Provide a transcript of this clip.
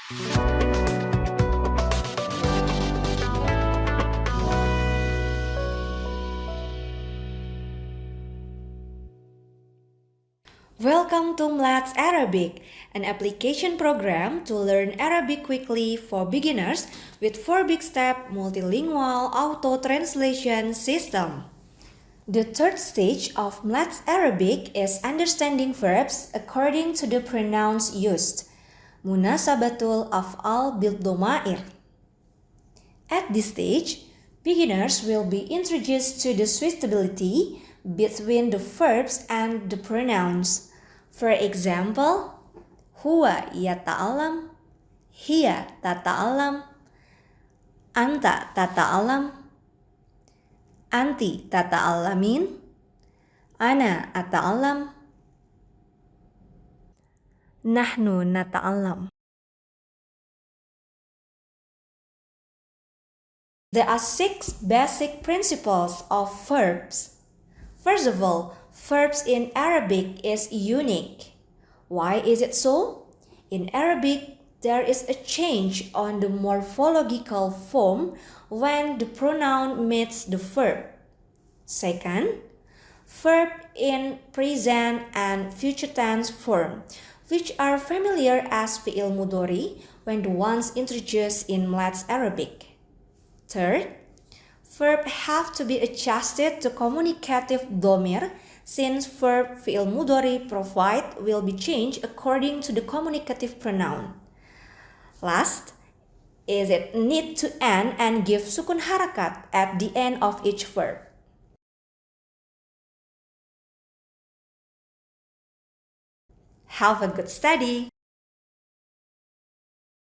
Welcome to MLATS Arabic, an application program to learn Arabic quickly for beginners with 4 big step multilingual auto-translation system. The third stage of MLATS Arabic is understanding verbs according to the pronouns used. Munasabatul af'al bil domair. At this stage, beginners will be introduced to the suitability between the verbs and the pronouns. For example, huwa yata'alam, hiya tata'alam, anta tata'alam, anti tata'alamin, ana ata'alam, nahnu nata'alam. There are 6 basic principles of verbs. First of all, verbs in Arabic is unique. Why is it so? In Arabic, there is a change on the morphological form when the pronoun meets the verb. Second, verb in present and future tense form, which are familiar as fi'il mudhari when the ones introduced in MLATS Arabic. Third, verb have to be adjusted to communicative dhamir since verb fi'il mudhari provide will be changed according to the communicative pronoun. Last, is it need to end and give sukun harakat at the end of each verb. Have a good study!